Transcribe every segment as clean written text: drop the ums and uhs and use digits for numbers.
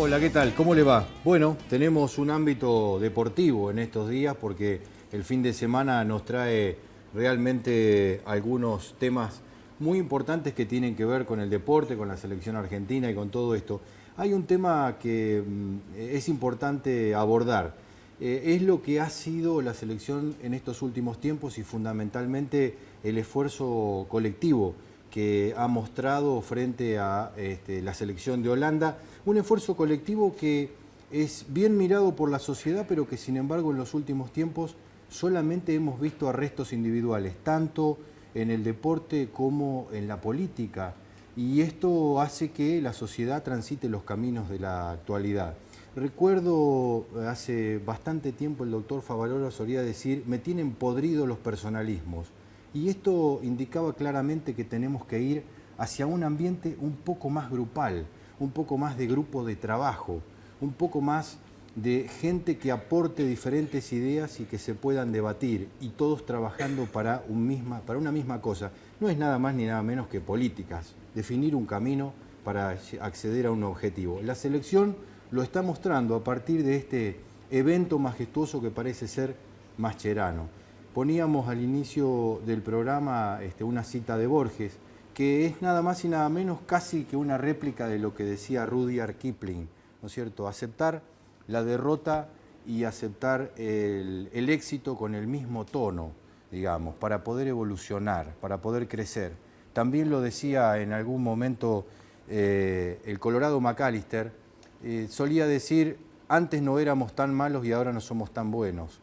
Hola, ¿qué tal? ¿Cómo le va? Bueno, tenemos un ámbito deportivo en estos días porque el fin de semana nos trae realmente algunos temas muy importantes que tienen que ver con el deporte, con la selección argentina y con todo esto. Hay un tema que es importante abordar. Es lo que ha sido la selección en estos últimos tiempos y fundamentalmente el esfuerzo colectivo que ha mostrado frente a la selección de Holanda. Un esfuerzo colectivo que es bien mirado por la sociedad, pero que sin embargo en los últimos tiempos solamente hemos visto arrestos individuales, tanto en el deporte como en la política. Y esto hace que la sociedad transite los caminos de la actualidad. Recuerdo hace bastante tiempo el doctor Favaloro solía decir, me tienen podrido los personalismos. Y esto indicaba claramente que tenemos que ir hacia un ambiente un poco más grupal, un poco más de grupo de trabajo, un poco más de gente que aporte diferentes ideas y que se puedan debatir y todos trabajando para una misma cosa. No es nada más ni nada menos que políticas, definir un camino para acceder a un objetivo. La selección lo está mostrando a partir de este evento majestuoso que parece ser Mascherano. Poníamos al inicio del programa una cita de Borges, que es nada más y nada menos casi que una réplica de lo que decía Rudyard Kipling, ¿no es cierto? Aceptar la derrota y aceptar el éxito con el mismo tono, digamos, para poder evolucionar, para poder crecer. También lo decía en algún momento el Colorado McAllister, solía decir, antes no éramos tan malos y ahora no somos tan buenos.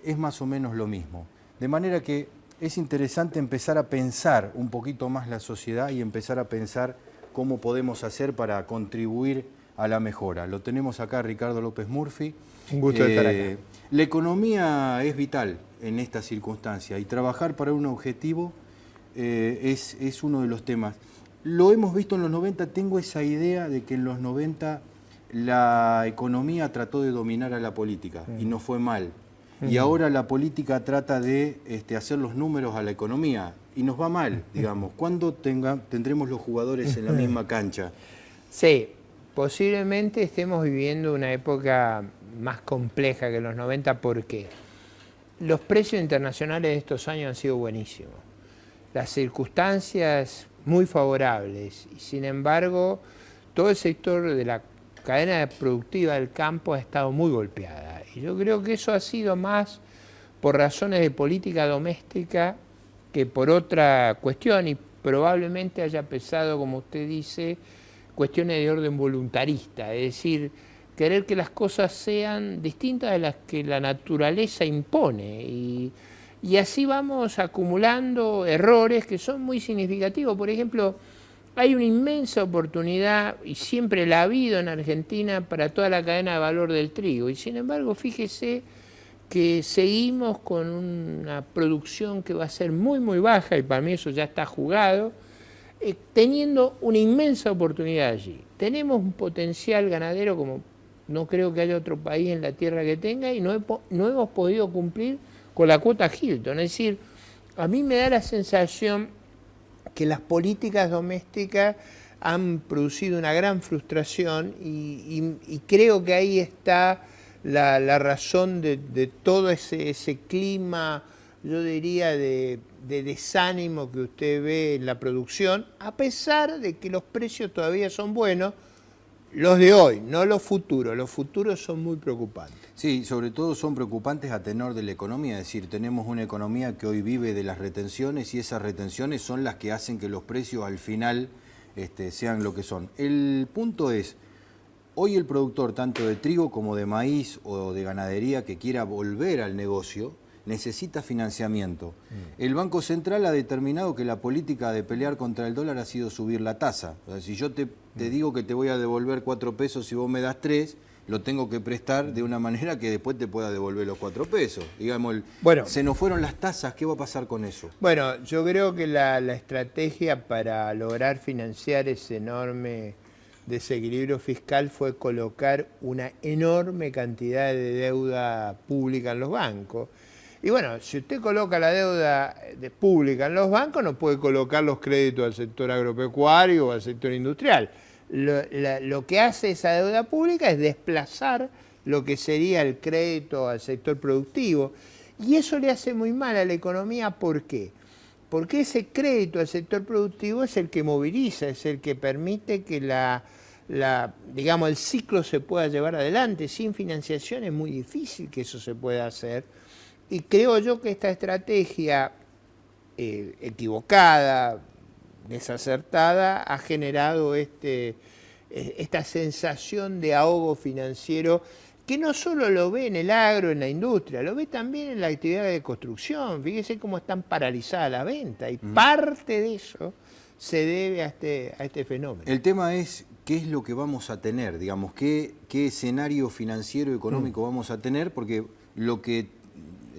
Es más o menos lo mismo. De manera que es interesante empezar a pensar un poquito más la sociedad y empezar a pensar cómo podemos hacer para contribuir a la mejora. Lo tenemos acá, Ricardo López Murphy. Un gusto de estar acá. La economía es vital en esta circunstancia y trabajar para un objetivo es uno de los temas. Lo hemos visto en los 90, tengo esa idea de que en los 90 la economía trató de dominar a la política y no fue mal. Y ahora la política trata de hacer los números a la economía y nos va mal, digamos. ¿Cuándo tendremos los jugadores en la misma cancha? Sí, posiblemente estemos viviendo una época más compleja que los 90 porque los precios internacionales de estos años han sido buenísimos. Las circunstancias muy favorables y sin embargo todo el sector de la cadena productiva del campo ha estado muy golpeada. Y yo creo que eso ha sido más por razones de política doméstica que por otra cuestión y probablemente haya pesado, como usted dice, cuestiones de orden voluntarista, es decir, querer que las cosas sean distintas de las que la naturaleza impone. Y así vamos acumulando errores que son muy significativos. Por ejemplo, hay una inmensa oportunidad, y siempre la ha habido en Argentina, para toda la cadena de valor del trigo. Y sin embargo, fíjese que seguimos con una producción que va a ser muy, muy baja, y para mí eso ya está jugado, teniendo una inmensa oportunidad allí. Tenemos un potencial ganadero como no creo que haya otro país en la tierra que tenga, y no hemos podido cumplir con la cuota Hilton. Es decir, a mí me da la sensación que las políticas domésticas han producido una gran frustración y creo que ahí está la razón de todo ese clima, yo diría, de desánimo que usted ve en la producción, a pesar de que los precios todavía son buenos, los de hoy, no los futuros son muy preocupantes. Sí, sobre todo son preocupantes a tenor de la economía, es decir, tenemos una economía que hoy vive de las retenciones y esas retenciones son las que hacen que los precios al final sean lo que son. El punto es, hoy el productor tanto de trigo como de maíz o de ganadería que quiera volver al negocio, necesita financiamiento. El Banco Central ha determinado que la política de pelear contra el dólar ha sido subir la tasa. O sea, si yo te digo que te voy a devolver 4 pesos y vos me das 3, lo tengo que prestar de una manera que después te pueda devolver los 4 pesos. Digamos, bueno, se nos fueron las tasas, ¿qué va a pasar con eso? Bueno, yo creo que la estrategia para lograr financiar ese enorme desequilibrio fiscal fue colocar una enorme cantidad de deuda pública en los bancos. Y bueno, si usted coloca la deuda pública en los bancos, no puede colocar los créditos al sector agropecuario o al sector industrial. Lo que hace esa deuda pública es desplazar lo que sería el crédito al sector productivo. Y eso le hace muy mal a la economía. ¿Por qué? Porque ese crédito al sector productivo es el que moviliza, es el que permite que digamos, el ciclo se pueda llevar adelante. Sin financiación es muy difícil que eso se pueda hacer. Y creo yo que esta estrategia equivocada, desacertada, ha generado esta sensación de ahogo financiero que no solo lo ve en el agro, en la industria, lo ve también en la actividad de construcción. Fíjese cómo están paralizadas las ventas y parte de eso se debe a este fenómeno. El tema es qué es lo que vamos a tener, digamos, qué escenario financiero y económico vamos a tener, porque lo que,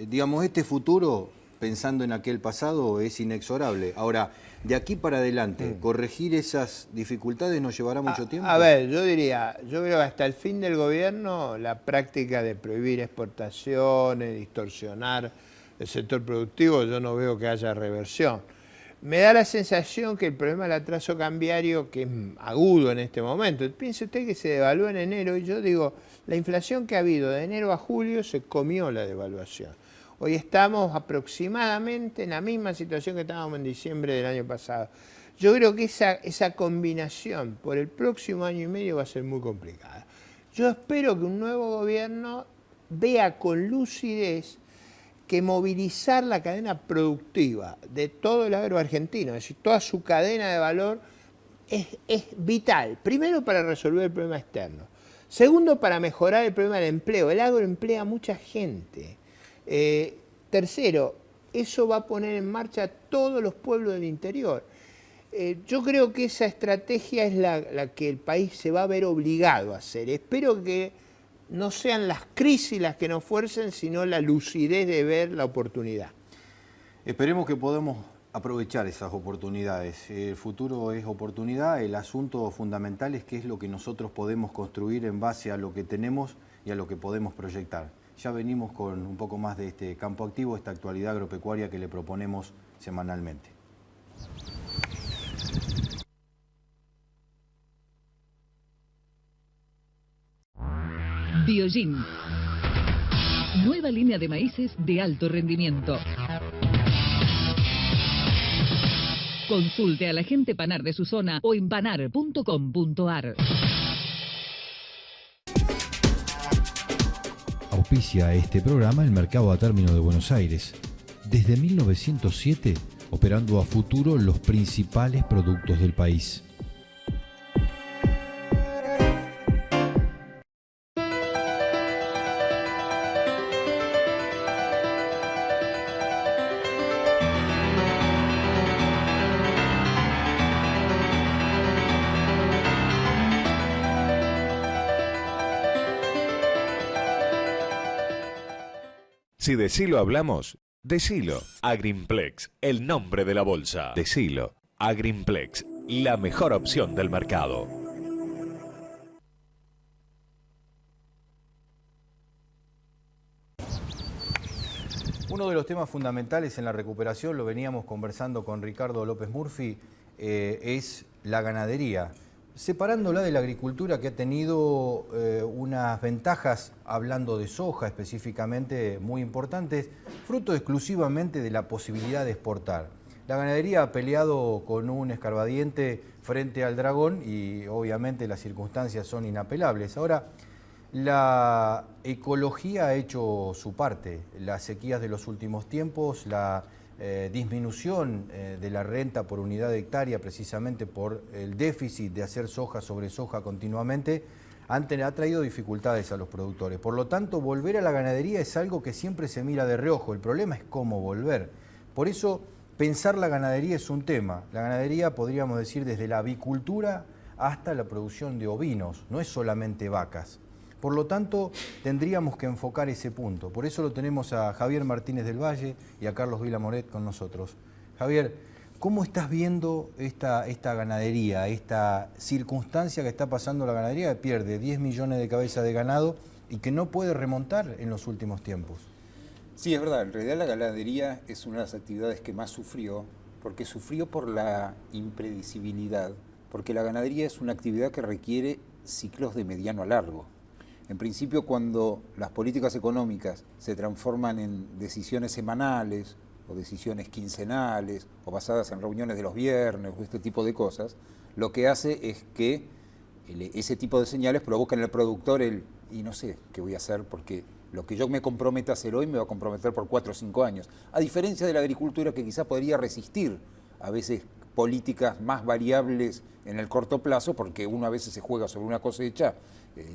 digamos, este futuro, pensando en aquel pasado, es inexorable. Ahora, de aquí para adelante, ¿corregir esas dificultades nos llevará mucho tiempo? A ver, yo creo que hasta el fin del gobierno la práctica de prohibir exportaciones, distorsionar el sector productivo, yo no veo que haya reversión. Me da la sensación que el problema del atraso cambiario, que es agudo en este momento, piense usted que se devaluó en enero, y yo digo, la inflación que ha habido de enero a julio se comió la devaluación. Hoy estamos aproximadamente en la misma situación que estábamos en diciembre del año pasado. Yo creo que esa combinación por el próximo año y medio va a ser muy complicada. Yo espero que un nuevo gobierno vea con lucidez que movilizar la cadena productiva de todo el agro argentino, es decir, toda su cadena de valor, es vital. Primero, para resolver el problema externo. Segundo, para mejorar el problema del empleo. El agro emplea a mucha gente. Tercero, eso va a poner en marcha a todos los pueblos del interior. Yo creo que esa estrategia es la que el país se va a ver obligado a hacer. Espero que no sean las crisis las que nos fuercen, sino la lucidez de ver la oportunidad. Esperemos que podamos aprovechar esas oportunidades. El futuro es oportunidad, el asunto fundamental es qué es lo que nosotros podemos construir en base a lo que tenemos y a lo que podemos proyectar. Ya venimos con un poco más de este campo activo, esta actualidad agropecuaria que le proponemos semanalmente. Biogin. Nueva línea de maíces de alto rendimiento. Consulte al agente Panar de su zona o en panar.com.ar. Auspicia este programa el Mercado a Término de Buenos Aires. Desde 1907, operando a futuro los principales productos del país. Si de Silo hablamos, decilo. Agrimplex, el nombre de la bolsa. Decilo. Agrimplex, la mejor opción del mercado. Uno de los temas fundamentales en la recuperación, lo veníamos conversando con Ricardo López Murphy, es la ganadería. Separándola de la agricultura, que ha tenido unas ventajas, hablando de soja específicamente, muy importantes, fruto exclusivamente de la posibilidad de exportar. La ganadería ha peleado con un escarbadiente frente al dragón y obviamente las circunstancias son inapelables. Ahora, la ecología ha hecho su parte. Las sequías de los últimos tiempos, la disminución de la renta por unidad de hectárea, precisamente por el déficit de hacer soja sobre soja continuamente, ha traído dificultades a los productores. Por lo tanto, volver a la ganadería es algo que siempre se mira de reojo. El problema es cómo volver. Por eso, pensar la ganadería es un tema. La ganadería, podríamos decir, desde la avicultura hasta la producción de ovinos, no es solamente vacas. Por lo tanto, tendríamos que enfocar ese punto. Por eso lo tenemos a Javier Martínez del Valle y a Carlos Vila Moret con nosotros. Javier, ¿cómo estás viendo esta ganadería, esta circunstancia que está pasando la ganadería, que pierde 10 millones de cabezas de ganado y que no puede remontar en los últimos tiempos? Sí, es verdad. En realidad la ganadería es una de las actividades que más sufrió, porque sufrió por la impredecibilidad porque la ganadería es una actividad que requiere ciclos de mediano a largo. En principio, cuando las políticas económicas se transforman en decisiones semanales o decisiones quincenales o basadas en reuniones de los viernes o este tipo de cosas, lo que hace es que ese tipo de señales provocan en el productor y no sé qué voy a hacer porque lo que yo me comprometa a hacer hoy me va a comprometer por 4 o 5 años. A diferencia de la agricultura que quizá podría resistir a veces políticas más variables en el corto plazo, porque uno a veces se juega sobre una cosecha,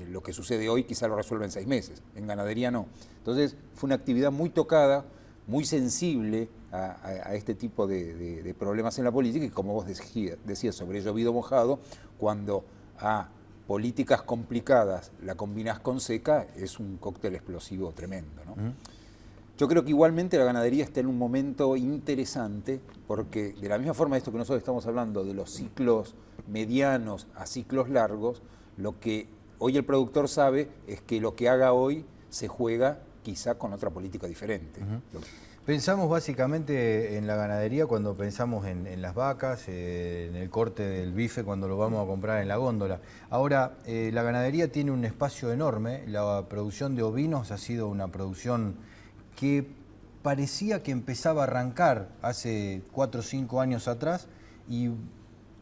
lo que sucede hoy quizá lo resuelve en 6 meses, en ganadería no. Entonces fue una actividad muy tocada, muy sensible a este tipo de problemas en la política, y como vos decías sobre llovido mojado, cuando a políticas complicadas la combinás con seca, es un cóctel explosivo tremendo, ¿no? Yo creo que igualmente la ganadería está en un momento interesante, porque de la misma forma de esto que nosotros estamos hablando, de los ciclos medianos a ciclos largos, lo que hoy el productor sabe es que lo que haga hoy se juega quizá con otra política diferente. Pensamos básicamente en la ganadería cuando pensamos en las vacas, en el corte del bife cuando lo vamos a comprar en la góndola. Ahora, la ganadería tiene un espacio enorme, la producción de ovinos ha sido una producción que parecía que empezaba a arrancar hace 4 o 5 años atrás y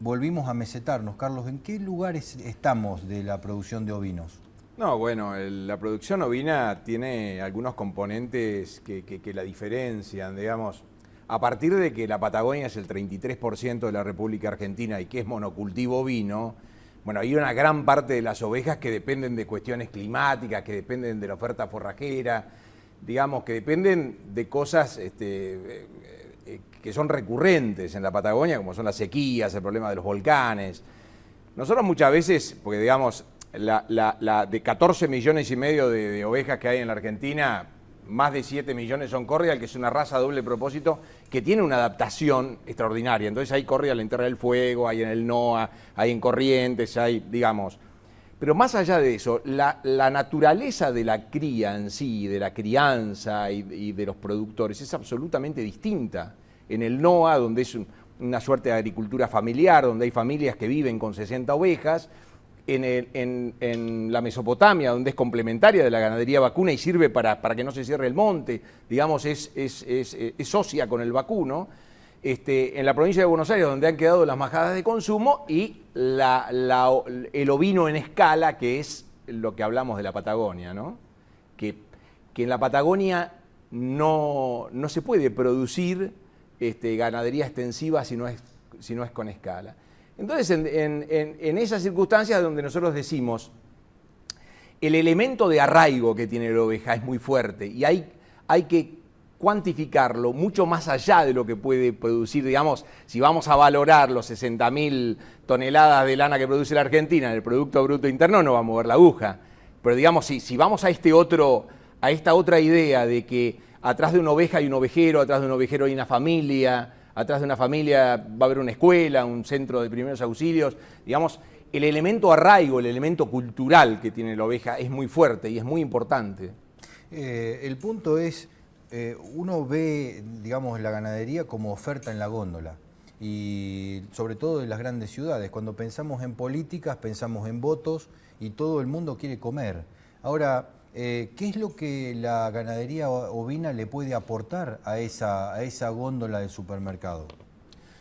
volvimos a mesetarnos. Carlos, ¿en qué lugares estamos de la producción de ovinos? No, bueno, la producción ovina tiene algunos componentes que la diferencian, digamos. A partir de que la Patagonia es el 33% de la República Argentina y que es monocultivo ovino, bueno, hay una gran parte de las ovejas que dependen de cuestiones climáticas, que dependen de la oferta forrajera, digamos, que dependen de cosas que son recurrentes en la Patagonia, como son las sequías, el problema de los volcanes. Nosotros muchas veces, porque digamos, de 14 millones y medio de ovejas que hay en la Argentina, más de 7 millones son Corrial, que es una raza a doble propósito que tiene una adaptación extraordinaria. Entonces hay Corrial en Tierra del Fuego, hay en el NOA, hay en Corrientes, hay, digamos. Pero más allá de eso, la naturaleza de la cría en sí, de la crianza y de los productores es absolutamente distinta. En el NOA, donde es una suerte de agricultura familiar, donde hay familias que viven con 60 ovejas, en la Mesopotamia, donde es complementaria de la ganadería vacuna y sirve para que no se cierre el monte, digamos, es socia con el vacuno, en la provincia de Buenos Aires, donde han quedado las majadas de consumo, y el ovino en escala, que es lo que hablamos de la Patagonia, ¿no? Que en la Patagonia no se puede producir ganadería extensiva si no es con escala. Entonces, en esas circunstancias donde nosotros decimos, el elemento de arraigo que tiene la oveja es muy fuerte y hay que cuantificarlo mucho más allá de lo que puede producir, digamos, si vamos a valorar los 60.000 toneladas de lana que produce la Argentina en el Producto Bruto Interno, no va a mover la aguja. Pero digamos, si vamos a esta otra idea de que atrás de una oveja hay un ovejero, atrás de un ovejero hay una familia, atrás de una familia va a haber una escuela, un centro de primeros auxilios, digamos, el elemento arraigo, el elemento cultural que tiene la oveja es muy fuerte y es muy importante. El punto es, uno ve, digamos, la ganadería como oferta en la góndola y sobre todo en las grandes ciudades. Cuando pensamos en políticas, pensamos en votos y todo el mundo quiere comer. Ahora, ¿qué es lo que la ganadería ovina le puede aportar a esa góndola del supermercado?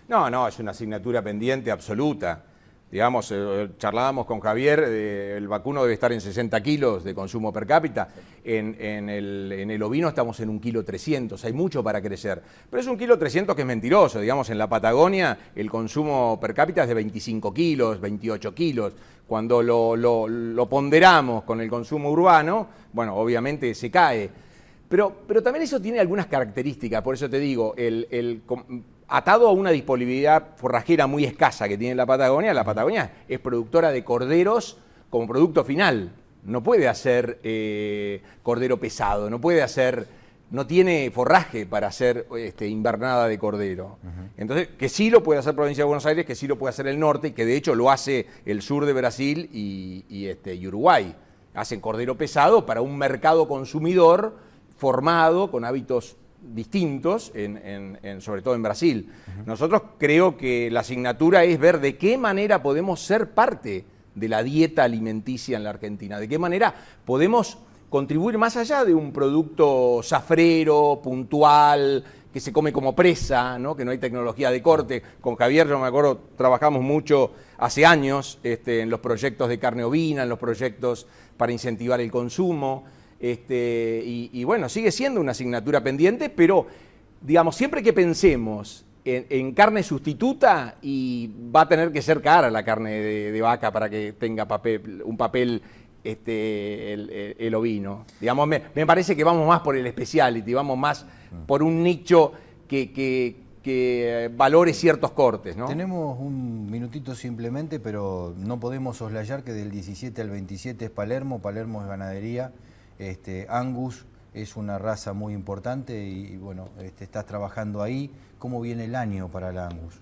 No, es una asignatura pendiente absoluta. Digamos, charlábamos con Javier, el vacuno debe estar en 60 kilos de consumo per cápita, en el ovino estamos en 1,3 kg, hay mucho para crecer. Pero es 1,3 kg que es mentiroso, digamos, en la Patagonia el consumo per cápita es de 25 kilos, 28 kilos. Cuando lo ponderamos con el consumo urbano, bueno, obviamente se cae. Pero también eso tiene algunas características, por eso te digo, atado a una disponibilidad forrajera muy escasa que tiene la Patagonia es productora de corderos como producto final. No puede hacer cordero pesado, no tiene forraje para hacer invernada de cordero. Entonces, que sí lo puede hacer Provincia de Buenos Aires, que sí lo puede hacer el norte, y que de hecho lo hace el sur de Brasil y Uruguay. Hacen cordero pesado para un mercado consumidor formado, con hábitos distintos, sobre todo en Brasil. Nosotros creo que la asignatura es ver de qué manera podemos ser parte de la dieta alimenticia en la Argentina, de qué manera podemos contribuir más allá de un producto safrero, puntual, que se come como presa, ¿no? Que no hay tecnología de corte. Con Javier, yo me acuerdo, trabajamos mucho hace años en los proyectos de carne ovina, en los proyectos para incentivar el consumo. Y bueno, sigue siendo una asignatura pendiente, pero digamos, siempre que pensemos en carne sustituta, y va a tener que ser cara la carne de vaca para que tenga un papel el ovino. Digamos, me parece que vamos más por el specialty, vamos más por un nicho que valore ciertos cortes, ¿no? Tenemos un minutito simplemente, pero no podemos soslayar que del 17 al 27 es Palermo. Palermo es ganadería. Angus es una raza muy importante y bueno, estás trabajando ahí. ¿Cómo viene el año para el Angus?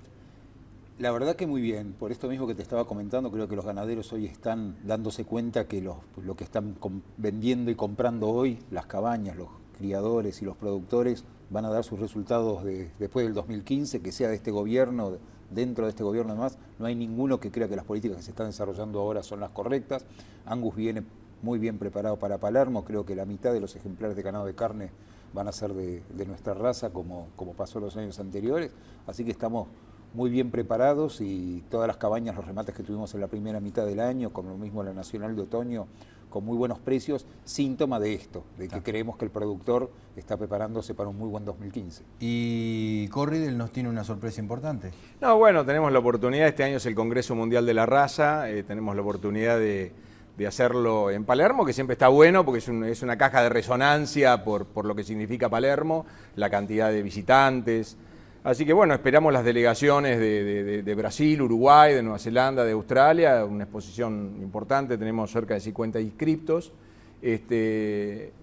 La verdad que muy bien, por esto mismo que te estaba comentando, creo que los ganaderos hoy están dándose cuenta que lo que están vendiendo y comprando hoy, las cabañas, los criadores y los productores, van a dar sus resultados después del 2015, que sea de este gobierno, dentro de este gobierno además, no hay ninguno que crea que las políticas que se están desarrollando ahora son las correctas. Angus viene muy bien preparado para Palermo, creo que la mitad de los ejemplares de ganado de carne van a ser de nuestra raza, como pasó en los años anteriores, así que estamos muy bien preparados, y todas las cabañas, los remates que tuvimos en la primera mitad del año, como lo mismo la Nacional de Otoño, con muy buenos precios, síntoma de esto, de que creemos que el productor está preparándose para un muy buen 2015. Y Corridel nos tiene una sorpresa importante. No, bueno, tenemos la oportunidad, este año es el Congreso Mundial de la Raza, tenemos la oportunidad de hacerlo en Palermo, que siempre está bueno porque es una caja de resonancia por lo que significa Palermo, la cantidad de visitantes. Así que bueno, esperamos las delegaciones de Brasil, Uruguay, de Nueva Zelanda, de Australia, una exposición importante, tenemos cerca de 50 inscriptos.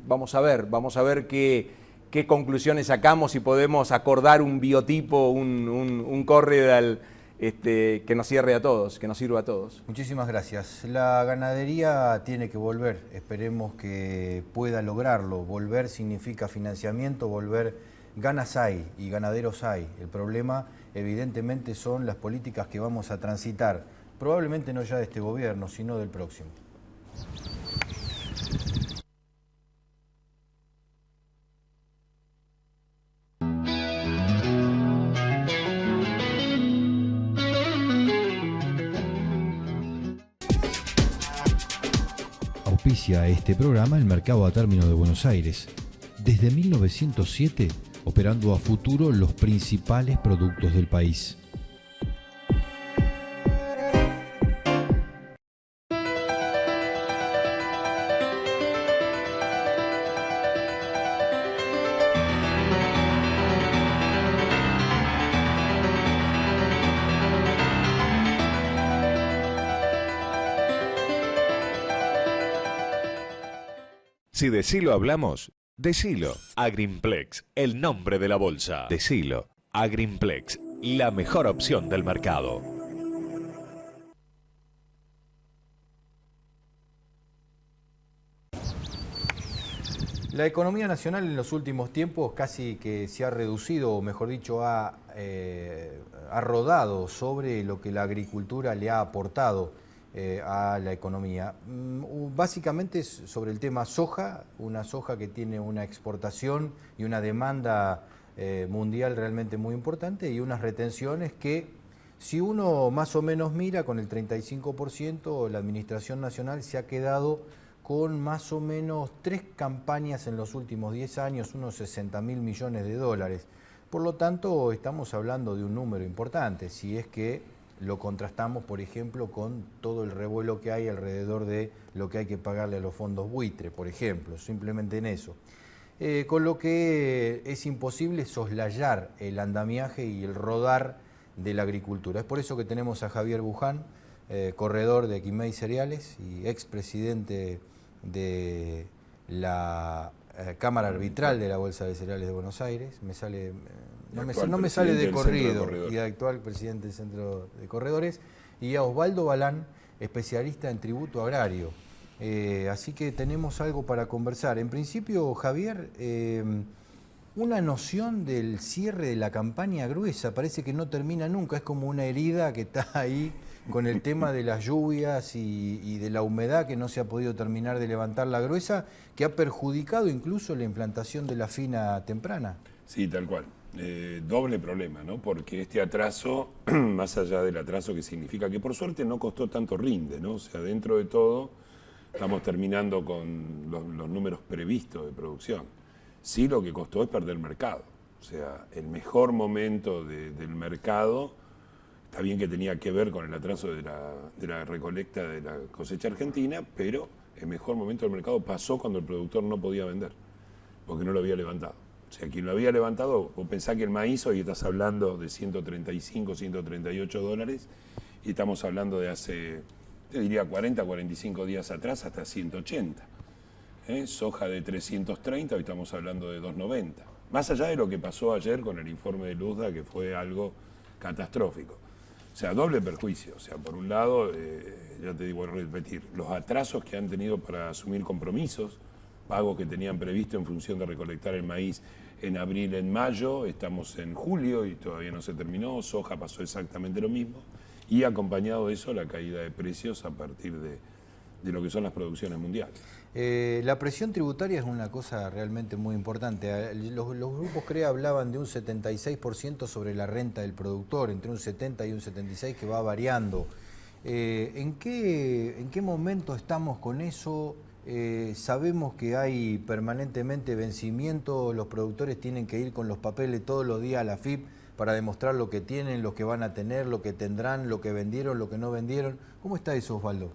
Vamos a ver qué conclusiones sacamos, si podemos acordar un biotipo, un corridal que nos cierre a todos, que nos sirva a todos. Muchísimas gracias. La ganadería tiene que volver, esperemos que pueda lograrlo. Volver significa financiamiento, volver. Ganas hay y ganaderos hay. El problema, evidentemente, son las políticas que vamos a transitar, probablemente no ya de este gobierno, sino del próximo. Auspicia este programa el Mercado a Término de Buenos Aires. Desde 1907, operando a futuro los principales productos del país. Si decilo hablamos, decilo. Agrimplex, el nombre de la bolsa. Decilo. Agrimplex, la mejor opción del mercado. La economía nacional en los últimos tiempos casi que se ha reducido, o mejor dicho, ha rodado sobre lo que la agricultura le ha aportado a la economía. Básicamente es sobre el tema soja, una soja que tiene una exportación y una demanda mundial realmente muy importante, y unas retenciones que, si uno más o menos mira, con el 35%, la Administración Nacional se ha quedado con más o menos 3 campañas en los últimos 10 años, unos 60.000 millones de dólares. Por lo tanto, estamos hablando de un número importante, si es que lo contrastamos, por ejemplo, con todo el revuelo que hay alrededor de lo que hay que pagarle a los fondos buitre, por ejemplo, simplemente en eso. Con lo que es imposible soslayar el andamiaje y el rodar de la agricultura. Es por eso que tenemos a Javier Buján, corredor de Quimei Cereales y expresidente de la Cámara Arbitral de la Bolsa de Cereales de Buenos Aires. No me sale de corrido, y actual presidente del Centro de Corredores, y a Osvaldo Balán, especialista en tributo agrario. Así que tenemos algo para conversar. En principio, Javier, una noción del cierre de la campaña gruesa. Parece que no termina nunca, es como una herida que está ahí con el tema de las lluvias y de la humedad, que no se ha podido terminar de levantar la gruesa, que ha perjudicado incluso la implantación de la fina temprana. Sí, tal cual. Doble problema, ¿no? Porque este atraso, más allá del atraso que significa que por suerte no costó tanto rinde, ¿no? O sea, dentro de todo estamos terminando con los números previstos de producción. Sí, lo que costó es perder mercado. O sea, el mejor momento del mercado, está bien que tenía que ver con el atraso de la recolecta de la cosecha argentina, pero el mejor momento del mercado pasó cuando el productor no podía vender, porque no lo había levantado. O sea, quien lo había levantado, vos pensás que el maíz hoy estás hablando de 135, 138 dólares, y estamos hablando de hace, te diría, 40, 45 días atrás hasta 180. Soja de 330, hoy estamos hablando de 290. Más allá de lo que pasó ayer con el informe de Luzda, que fue algo catastrófico. O sea, doble perjuicio. O sea, por un lado, ya te digo, repetir, los atrasos que han tenido para asumir compromisos, pagos que tenían previsto en función de recolectar el maíz en abril, en mayo, estamos en julio y todavía no se terminó, soja pasó exactamente lo mismo, y acompañado de eso la caída de precios a partir de lo que son las producciones mundiales. La presión tributaria es una cosa realmente muy importante. Los grupos CREA hablaban de un 76% sobre la renta del productor, entre un 70 y un 76 que va variando. ¿En qué momento estamos con eso? Sabemos que hay permanentemente vencimiento, los productores tienen que ir con los papeles todos los días a la FIP para demostrar lo que tienen, lo que van a tener, lo que tendrán, lo que vendieron, lo que no vendieron. ¿Cómo está eso, Osvaldo?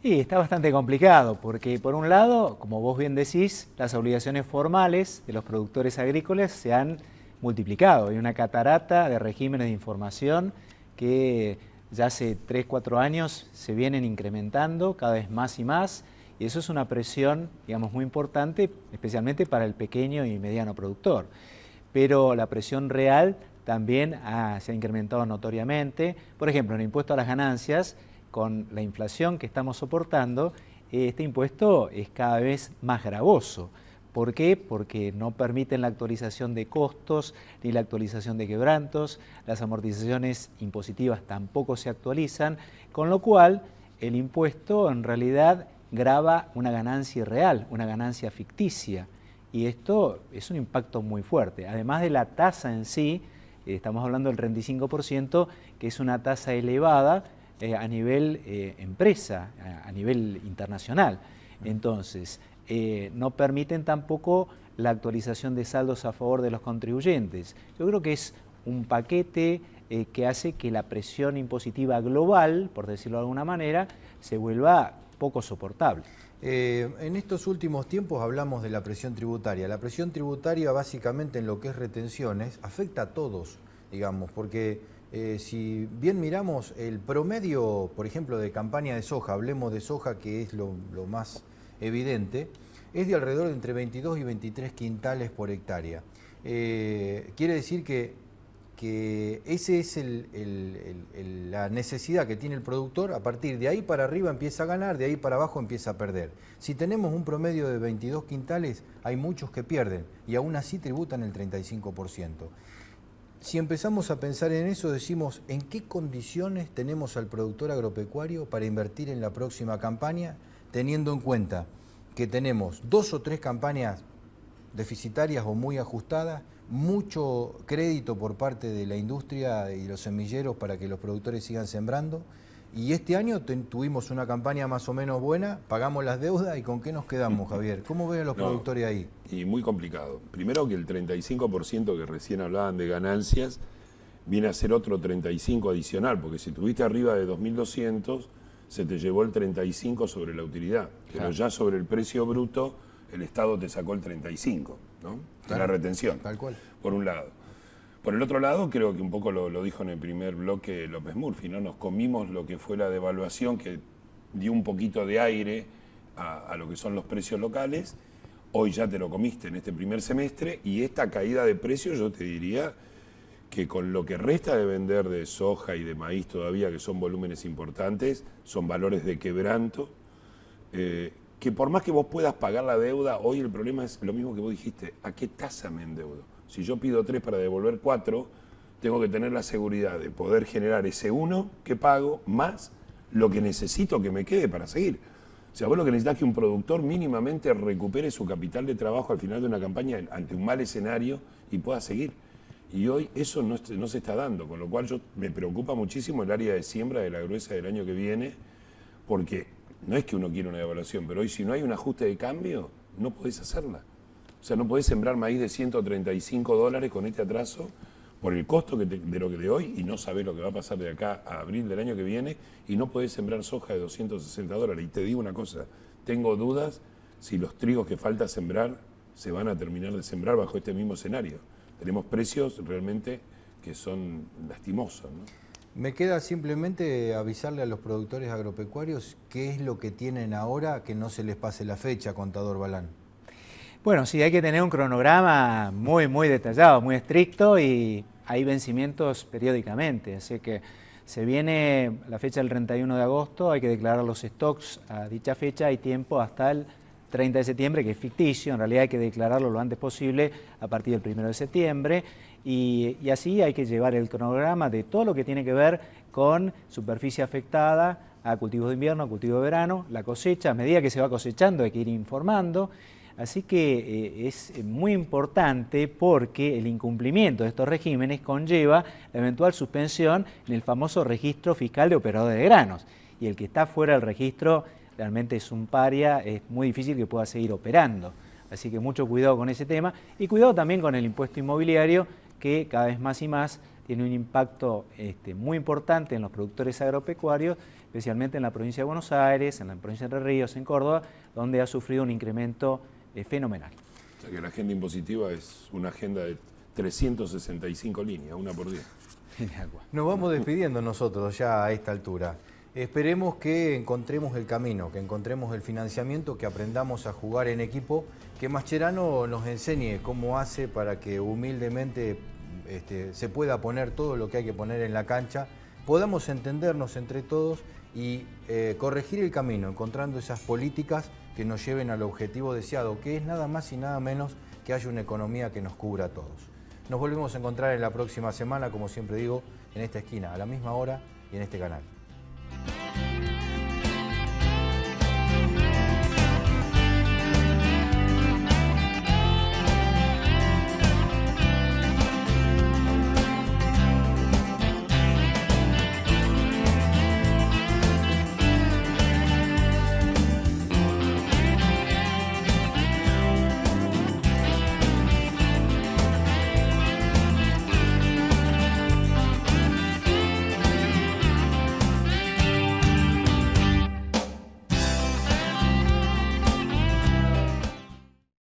Sí, está bastante complicado porque por un lado, como vos bien decís, las obligaciones formales de los productores agrícolas se han multiplicado. Hay una catarata de regímenes de información que ya hace 3, 4 años se vienen incrementando cada vez más y más, y eso es una presión, digamos, muy importante, especialmente para el pequeño y mediano productor. Pero la presión real también se ha incrementado notoriamente. Por ejemplo, en el impuesto a las ganancias, con la inflación que estamos soportando, este impuesto es cada vez más gravoso. ¿Por qué? Porque no permiten la actualización de costos ni la actualización de quebrantos, las amortizaciones impositivas tampoco se actualizan, con lo cual el impuesto en realidad grava una ganancia irreal, una ganancia ficticia, y esto es un impacto muy fuerte. Además de la tasa en sí, estamos hablando del 35%, que es una tasa elevada a nivel empresa, a nivel internacional. Entonces, no permiten tampoco la actualización de saldos a favor de los contribuyentes. Yo creo que es un paquete que hace que la presión impositiva global, por decirlo de alguna manera, se vuelva poco soportable. En estos últimos tiempos hablamos de la presión tributaria. La presión tributaria básicamente en lo que es retenciones afecta a todos, digamos, porque si bien miramos el promedio, por ejemplo, de campaña de soja, hablemos de soja que es lo más evidente, es de alrededor de entre 22 y 23 quintales por hectárea. Quiere decir que ese es la necesidad que tiene el productor. A partir de ahí para arriba empieza a ganar, de ahí para abajo empieza a perder. Si tenemos un promedio de 22 quintales, hay muchos que pierden y aún así tributan el 35%. Si empezamos a pensar en eso, decimos, ¿en qué condiciones tenemos al productor agropecuario para invertir en la próxima campaña, teniendo en cuenta que tenemos 2 o 3 campañas deficitarias o muy ajustadas, mucho crédito por parte de la industria y los semilleros para que los productores sigan sembrando? Y este año tuvimos una campaña más o menos buena, pagamos las deudas y ¿con qué nos quedamos, Javier? ¿Cómo ven a los productores ahí? Y muy complicado. Primero que el 35% que recién hablaban de ganancias viene a ser otro 35 adicional, porque si tuviste arriba de 2.200, se te llevó el 35 sobre la utilidad, pero ya sobre el precio bruto el Estado te sacó el 35, ¿no? Claro, la retención, tal cual. Por un lado. Por el otro lado, creo que un poco lo dijo en el primer bloque López Murphy, ¿no? Nos comimos lo que fue la devaluación que dio un poquito de aire a lo que son los precios locales. Hoy ya te lo comiste en este primer semestre y esta caída de precios yo te diría que con lo que resta de vender de soja y de maíz todavía, que son volúmenes importantes, son valores de quebranto, que por más que vos puedas pagar la deuda, hoy el problema es lo mismo que vos dijiste, ¿a qué tasa me endeudo? Si yo pido 3 para devolver 4, tengo que tener la seguridad de poder generar ese 1 que pago más lo que necesito que me quede para seguir. O sea, vos lo que necesitas es que un productor mínimamente recupere su capital de trabajo al final de una campaña ante un mal escenario y pueda seguir. Y hoy eso no se está dando, con lo cual me preocupa muchísimo el área de siembra de la gruesa del año que viene, porque no es que uno quiera una devaluación, pero hoy si no hay un ajuste de cambio, no podés hacerla. O sea, no podés sembrar maíz de $135 con este atraso por el costo de lo que de hoy y no sabés lo que va a pasar de acá a abril del año que viene y no podés sembrar soja de $260. Y te digo una cosa, tengo dudas si los trigos que falta sembrar se van a terminar de sembrar bajo este mismo escenario. Tenemos precios realmente que son lastimosos, ¿no? Me queda simplemente avisarle a los productores agropecuarios qué es lo que tienen ahora que no se les pase la fecha, contador Balán. Bueno, sí, hay que tener un cronograma muy detallado, muy estricto y hay vencimientos periódicamente. Así que se viene la fecha del 31 de agosto, hay que declarar los stocks a dicha fecha, hay tiempo hasta el 30 de septiembre, que es ficticio, en realidad hay que declararlo lo antes posible a partir del 1 de septiembre. Y así hay que llevar el cronograma de todo lo que tiene que ver con superficie afectada a cultivos de invierno, a cultivos de verano, la cosecha. A medida que se va cosechando hay que ir informando. Así que es muy importante porque el incumplimiento de estos regímenes conlleva la eventual suspensión en el famoso registro fiscal de operadores de granos. Y el que está fuera del registro realmente es un paria, es muy difícil que pueda seguir operando. Así que mucho cuidado con ese tema y cuidado también con el impuesto inmobiliario, que cada vez más y más tiene un impacto muy importante en los productores agropecuarios, especialmente en la provincia de Buenos Aires, en la provincia de Entre Ríos, en Córdoba, donde ha sufrido un incremento fenomenal. O sea que la agenda impositiva es una agenda de 365 líneas, una por día. Nos vamos despidiendo nosotros ya a esta altura. Esperemos que encontremos el camino, que encontremos el financiamiento, que aprendamos a jugar en equipo, que Mascherano nos enseñe cómo hace para que humildemente se pueda poner todo lo que hay que poner en la cancha, podamos entendernos entre todos y corregir el camino, encontrando esas políticas que nos lleven al objetivo deseado, que es nada más y nada menos que haya una economía que nos cubra a todos. Nos volvemos a encontrar en la próxima semana, como siempre digo, en esta esquina, a la misma hora y en este canal.